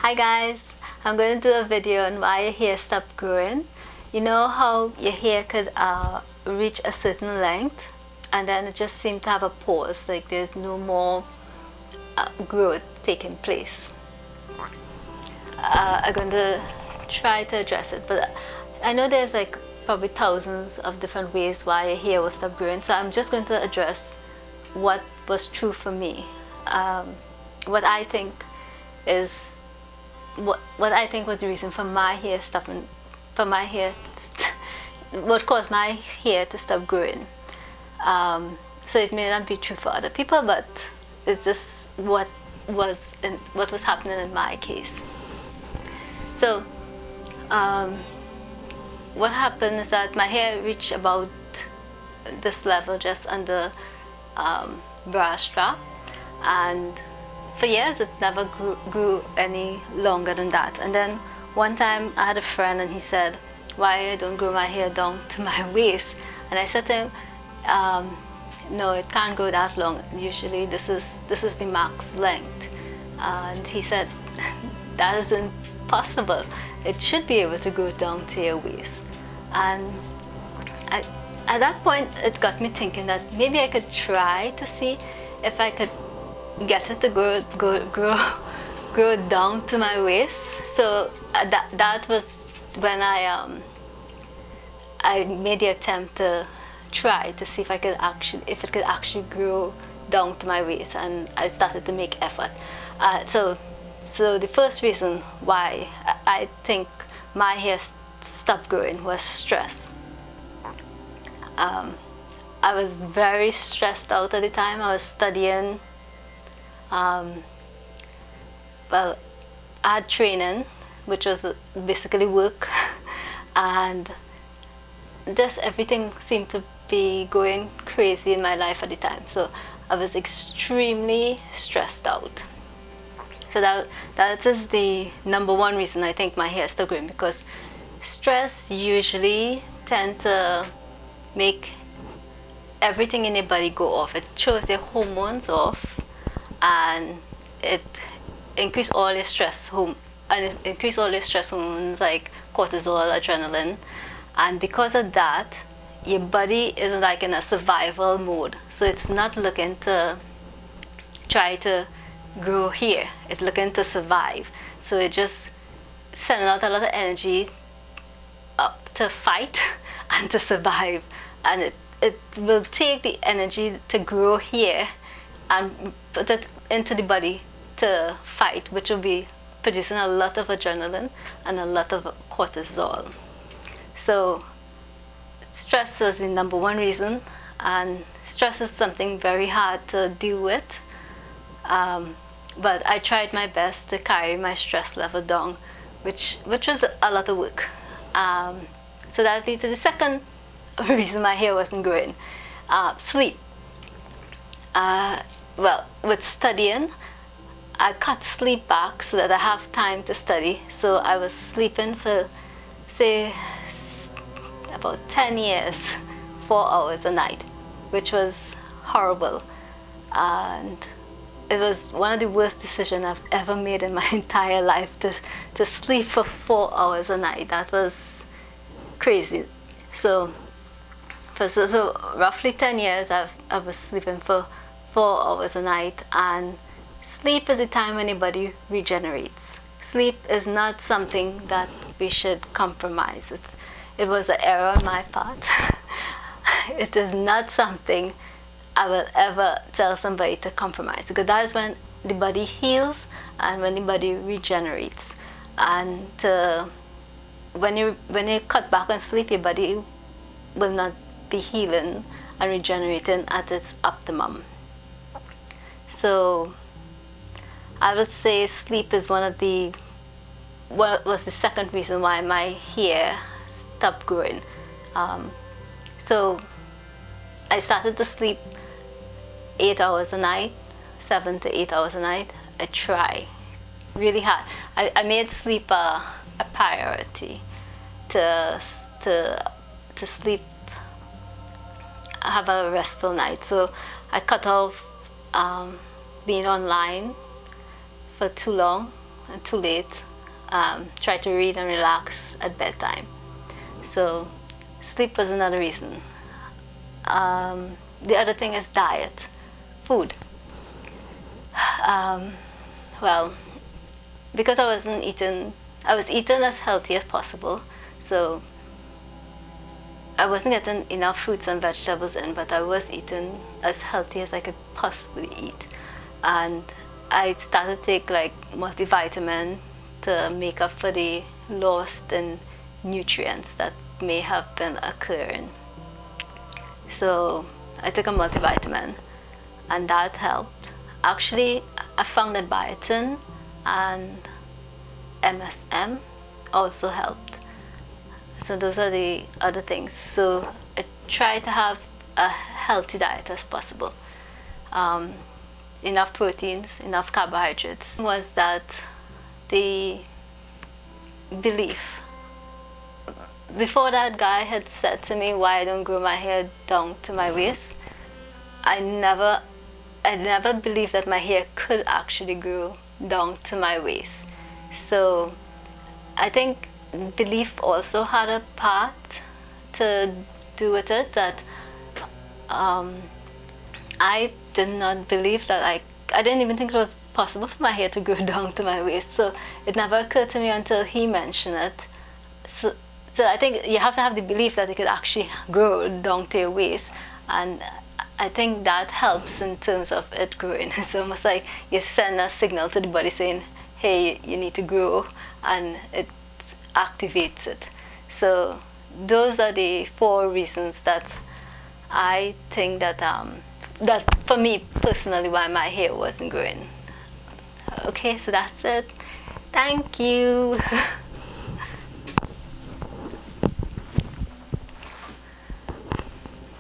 Hi guys, I'm going to do a video on why your hair stopped growing. You know how your hair could reach a certain length and then it just seemed to have a pause, like there's no more growth taking place. I'm going to try to address it, but I know there's like probably thousands of different ways why your hair will stop growing, so I'm just going to address what was true for me. What I think is what I think was the reason for my hair stopping, what caused my hair to stop growing. So it may not be true for other people, but it's just what was happening in my case. So what happened is that my hair reached about this level, just under bra strap, and for years it never grew any longer than that. And then one time I had a friend and he said, why I don't grow my hair down to my waist? And I said to him, no, it can't go that long. Usually this is the max length. And he said, that isn't possible. It should be able to go down to your waist. And at that point it got me thinking that maybe I could try to see if I could get it to grow down to my waist. So that was when I made the attempt to try to see if it could actually grow down to my waist, and I started to make effort. So the first reason why I think my hair stopped growing was stress. I was very stressed out at the time. I was studying. Well, I had training, which was basically work, and just everything seemed to be going crazy in my life at the time. So I was extremely stressed out. So that is the number one reason I think my hair stopped growing, because stress usually tends to make everything in your body go off. It throws your hormones off, and it increase all your stress hormones like cortisol, adrenaline, and because of that your body is like in a survival mode. So it's not looking to try to grow hair, it's looking to survive. So it just sending out a lot of energy up to fight and to survive, and it will take the energy to grow hair and put it into the body to fight, which will be producing a lot of adrenaline and a lot of cortisol. So stress is the number one reason, and stress is something very hard to deal with, but I tried my best to carry my stress level down, which was a lot of work. So that leads to the second reason my hair wasn't growing. Sleep. Well, with studying, I cut sleep back so that I have time to study. So I was sleeping for, say, about 10 years, 4 hours a night, which was horrible. And it was one of the worst decisions I've ever made in my entire life, to sleep for 4 hours a night. That was crazy. So roughly 10 years I was sleeping for 4 hours a night, and sleep is the time when your body regenerates. Sleep is not something that we should compromise. It was an error on my part. It is not something I will ever tell somebody to compromise, because that is when the body heals and when the body regenerates. And when you cut back on sleep, your body will not be healing and regenerating at its optimum. So I would say sleep is what was the second reason why my hair stopped growing. So I started to sleep 8 hours a night, 7 to 8 hours a night. I try really hard. I made sleep a priority, to sleep, have a restful night. So I cut off being online for too long, too late. Try to read and relax at bedtime. So sleep was another reason. The other thing is diet, food. Well, because I was eating as healthy as possible. So I wasn't getting enough fruits and vegetables in, but I was eating as healthy as I could possibly eat. And I started to take like multivitamin to make up for the loss in nutrients that may have been occurring. So I took a multivitamin and that helped. Actually, I found that biotin and MSM also helped. So those are the other things. So I try to have a healthy diet as possible. Enough proteins, enough carbohydrates. Was that the belief? Before that guy had said to me why I don't grow my hair down to my waist, I never believed that my hair could actually grow down to my waist. So I think belief also had a part to do with it, that I did not believe that I didn't even think it was possible for my hair to grow down to my waist. So it never occurred to me until he mentioned it. So I think you have to have the belief that it could actually grow down to your waist, and I think that helps in terms of it growing. It's almost like you send a signal to the body saying, hey, you need to grow, and it activates it. So those are the 4 reasons that I think that that for me personally why my hair wasn't growing. Okay, so that's it. Thank you.